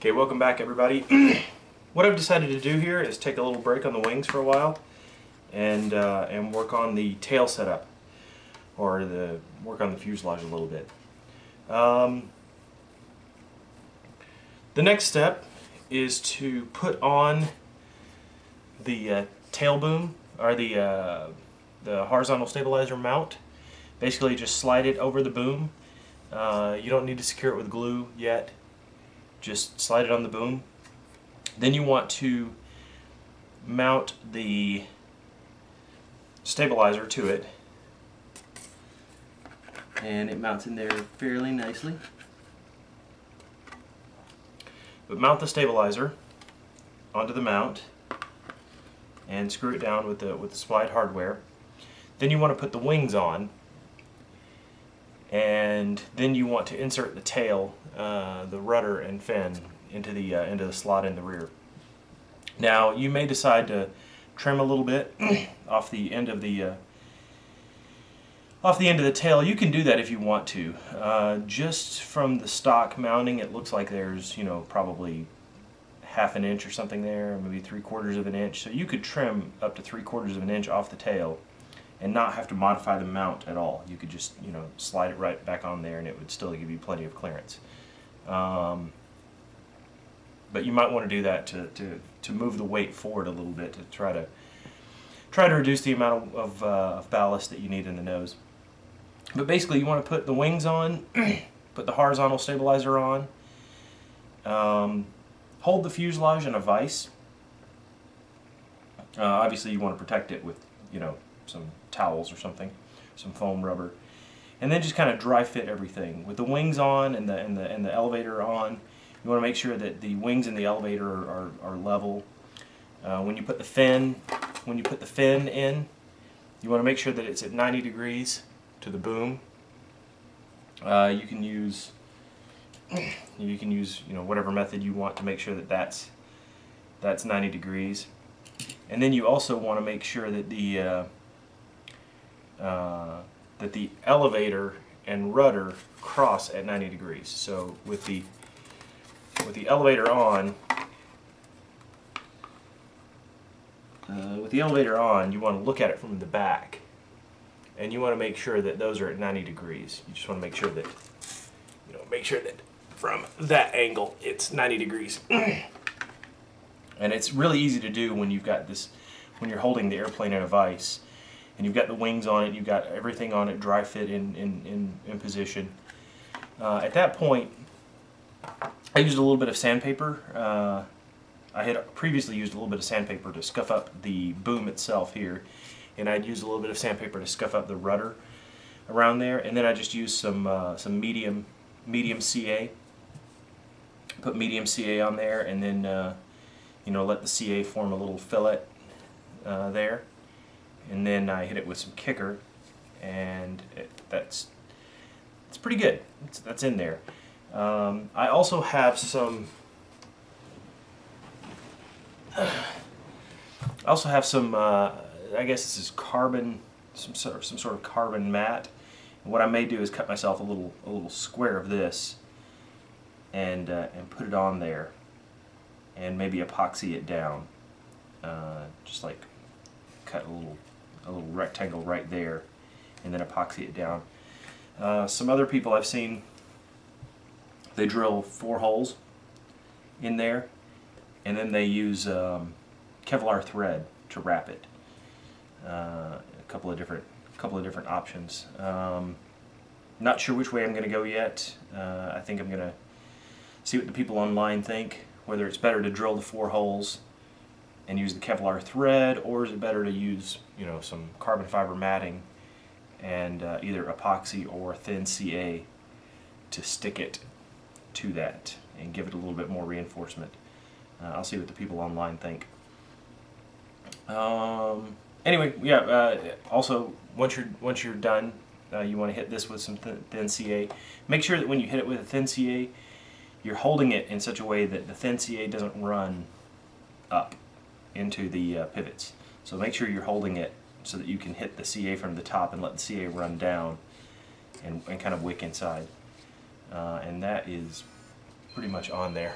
Okay, welcome back everybody. What I've decided to do here is take a little break on the wings for a while and work on the tail setup, or work on the fuselage a little bit. The next step is to put on the tail boom, or the horizontal stabilizer mount. Basically just slide it over the boom. You don't need to secure it with glue yet. Just slide it on the boom. Then you want to mount the stabilizer to it, and it mounts in there fairly nicely. But mount the stabilizer onto the mount and screw it down with the supplied hardware. Then you want to put the wings on, and then you want to insert the tail, the rudder and fin into the slot in the rear. Now you may decide to trim a little bit off the end of the tail. You can do that if you want to. Just from the stock mounting, it looks like there's probably half an inch or something there, maybe 3/4 of an inch. So you could trim up to 3/4 of an inch off the tail and not have to modify the mount at all. You could just slide it right back on there, and it would still give you plenty of clearance. But you might want to do that to move the weight forward a little bit, to try to reduce the amount of ballast that you need in the nose. But basically, you want to put the wings on, put the horizontal stabilizer on, hold the fuselage in a vise. Obviously, you want to protect it with some towels or something, some foam rubber, and then just kind of dry fit everything. With the wings on and the elevator on, you want to make sure that the wings and the elevator are level. When you put the fin in, you want to make sure that it's at 90 degrees to the boom. You can use whatever method you want to make sure that that's 90 degrees. And then you also want to make sure that the elevator and rudder cross at 90 degrees. So with the elevator on, you want to look at it from the back, and you want to make sure that those are at 90 degrees. You just want to make sure that from that angle it's 90 degrees. And it's really easy to do when you've got this, when you're holding the airplane in a vise, and you've got the wings on it, you've got everything on it dry fit in position. At that point, I used a little bit of sandpaper. I had previously used a little bit of sandpaper to scuff up the boom itself here, and I'd used a little bit of sandpaper to scuff up the rudder around there, and then I just used some medium CA. Put medium CA on there, and then let the CA form a little fillet there, and then I hit it with some kicker, and it's pretty good. That's in there. I also have some. I guess this is carbon, some sort of carbon mat. And what I may do is cut myself a little square of this, and put it on there, and maybe epoxy it down. Just like cut a little rectangle right there, and then epoxy it down. Some other people I've seen, they drill 4 holes in there, and then they use Kevlar thread to wrap it. A couple of different options. Not sure which way I'm going to go yet. I think I'm going to see what the people online think, whether it's better to drill the 4 holes and use the Kevlar thread, or is it better to use some carbon fiber matting and either epoxy or thin CA to stick it to that and give it a little bit more reinforcement. I'll see what the people online think. Anyway, yeah. Also, once you're done, you want to hit this with some thin CA. Make sure that when you hit it with a thin CA, you're holding it in such a way that the thin CA doesn't run up into the pivots. So make sure you're holding it so that you can hit the CA from the top and let the CA run down and kind of wick inside. And that is pretty much on there.